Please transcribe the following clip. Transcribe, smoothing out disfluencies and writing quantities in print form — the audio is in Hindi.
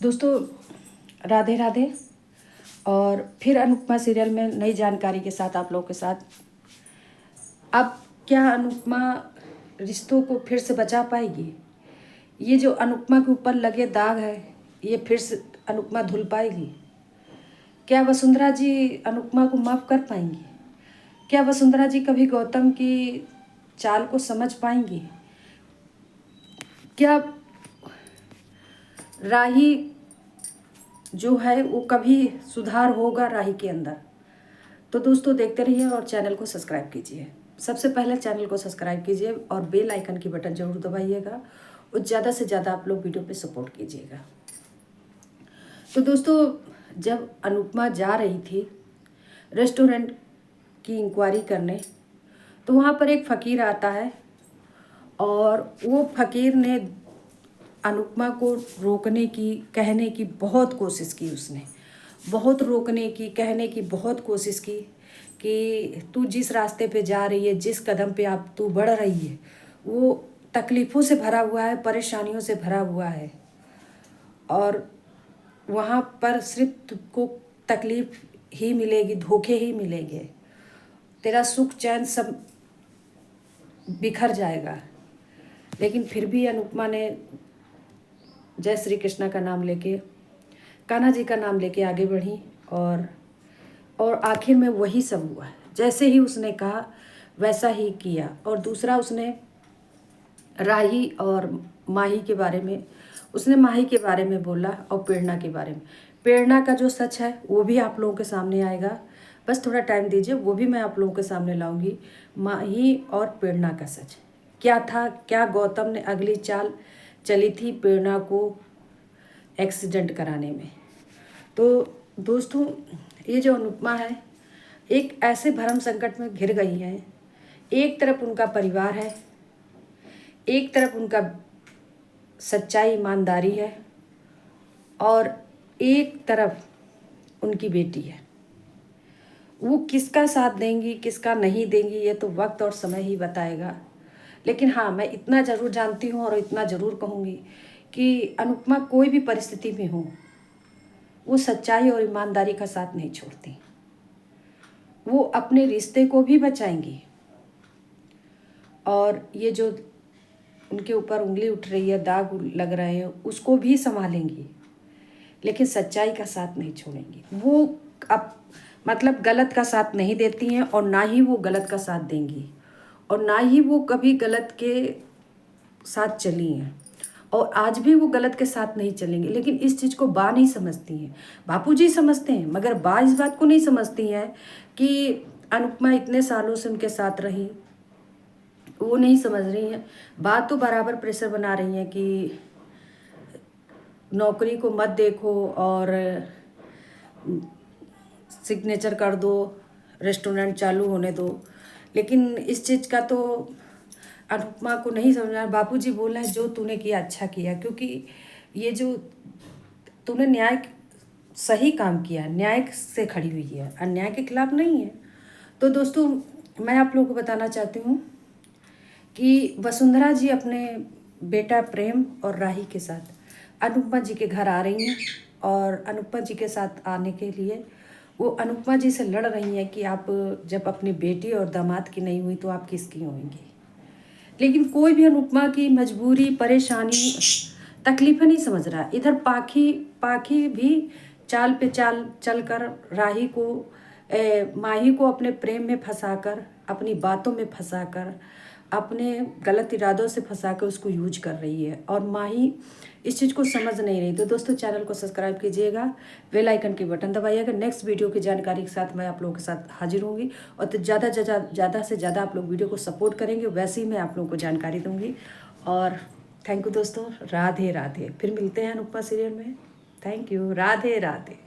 दोस्तों राधे राधे। और फिर अनुपमा सीरियल में नई जानकारी के साथ आप लोगों के साथ। अब क्या अनुपमा रिश्तों को फिर से बचा पाएगी? ये जो अनुपमा के ऊपर लगे दाग है, ये फिर से अनुपमा धुल पाएगी? क्या वसुंधरा जी अनुपमा को माफ़ कर पाएंगी? क्या वसुंधरा जी कभी गौतम की चाल को समझ पाएंगी? क्या राही जो है वो कभी सुधार होगा राही के अंदर? तो दोस्तों देखते रहिए और चैनल को सब्सक्राइब कीजिए। सबसे पहले चैनल को सब्सक्राइब कीजिए और बेल आइकन की बटन जरूर दबाइएगा और ज़्यादा से ज़्यादा आप लोग वीडियो पे सपोर्ट कीजिएगा। तो दोस्तों जब अनुपमा जा रही थी रेस्टोरेंट की इंक्वायरी करने, तो वहाँ पर एक फ़कीर आता है और वो फ़कीर ने अनुपमा को रोकने की, कहने की बहुत कोशिश की। उसने बहुत रोकने की, कहने की बहुत कोशिश की कि तू जिस रास्ते पे जा रही है, जिस कदम पे आप तू बढ़ रही है, वो तकलीफ़ों से भरा हुआ है, परेशानियों से भरा हुआ है और वहाँ पर सिर्फ तुमको तकलीफ़ ही मिलेगी, धोखे ही मिलेंगे, तेरा सुख चैन सब बिखर जाएगा। लेकिन फिर भी अनुपमा ने जय श्री कृष्णा का नाम लेके, कान्हा जी का नाम लेके आगे बढ़ी और आखिर में वही सब हुआ। जैसे ही उसने कहा वैसा ही किया। और दूसरा, उसने राही और माही के बारे में, उसने माही के बारे में बोला और प्रेरणा के बारे में। प्रेरणा का जो सच है वो भी आप लोगों के सामने आएगा, बस थोड़ा टाइम दीजिए, वो भी मैं आप लोगों के सामने लाऊंगी। माही और प्रेरणा का सच क्या था, क्या गौतम ने अगली चाल चली थी प्रेरणा को एक्सीडेंट कराने में। तो दोस्तों ये जो अनुपमा है एक ऐसे भरम संकट में घिर गई है। एक तरफ उनका परिवार है, एक तरफ उनका सच्चाई ईमानदारी है और एक तरफ उनकी बेटी है। वो किसका साथ देंगी, किसका नहीं देंगी, ये तो वक्त और समय ही बताएगा। लेकिन हाँ, मैं इतना ज़रूर जानती हूँ और इतना ज़रूर कहूँगी कि अनुपमा कोई भी परिस्थिति में हो, वो सच्चाई और ईमानदारी का साथ नहीं छोड़ती। वो अपने रिश्ते को भी बचाएंगी और ये जो उनके ऊपर उंगली उठ रही है, दाग लग रहे हैं, उसको भी संभालेंगी, लेकिन सच्चाई का साथ नहीं छोड़ेंगी। वो अब मतलब गलत का साथ नहीं देती हैं और ना ही वो गलत का साथ देंगी और ना ही वो कभी गलत के साथ चली हैं और आज भी वो गलत के साथ नहीं चलेंगे। लेकिन इस चीज़ को बा नहीं समझती हैं। बापूजी समझते हैं मगर बा इस बात को नहीं समझती हैं कि अनुपमा इतने सालों से उनके साथ रही। वो नहीं समझ रही हैं। बात तो बराबर प्रेशर बना रही हैं कि नौकरी को मत देखो और सिग्नेचर कर दो, रेस्टोरेंट चालू होने दो। लेकिन इस चीज़ का तो अनुपमा को नहीं समझना। बापूजी बोल रहे हैं जो तूने किया अच्छा किया, क्योंकि ये जो तूने न्याय सही काम किया, न्याय से खड़ी हुई है, अन्याय के खिलाफ नहीं है। तो दोस्तों मैं आप लोगों को बताना चाहती हूँ कि वसुंधरा जी अपने बेटा प्रेम और राही के साथ अनुपमा जी के घर आ रही हैं और अनुपमा जी के साथ आने के लिए वो अनुपमा जी से लड़ रही हैं कि आप जब अपनी बेटी और दामाद की नहीं हुई तो आप किसकी होंगी। लेकिन कोई भी अनुपमा की मजबूरी, परेशानी, तकलीफ़ें नहीं समझ रहा। इधर पाखी भी चाल पे चाल चलकर राही को माही को अपने प्रेम में फंसाकर, अपनी बातों में फंसाकर, अपने गलत इरादों से फंसाकर उसको यूज कर रही है और माही इस चीज़ को समझ नहीं रही। तो दोस्तों चैनल को सब्सक्राइब कीजिएगा, बेल आइकन की बटन दबाइएगा। नेक्स्ट वीडियो की जानकारी के साथ मैं आप लोगों के साथ हाजिर होंगी और तो ज़्यादा से ज़्यादा आप लोग वीडियो को सपोर्ट करेंगे, वैसे ही मैं आप लोगों को जानकारी दूँगी। और थैंक यू दोस्तों, राधे राधे। फिर मिलते हैं अनुपमा सीरियल में। Thank you, Radhe Radhe.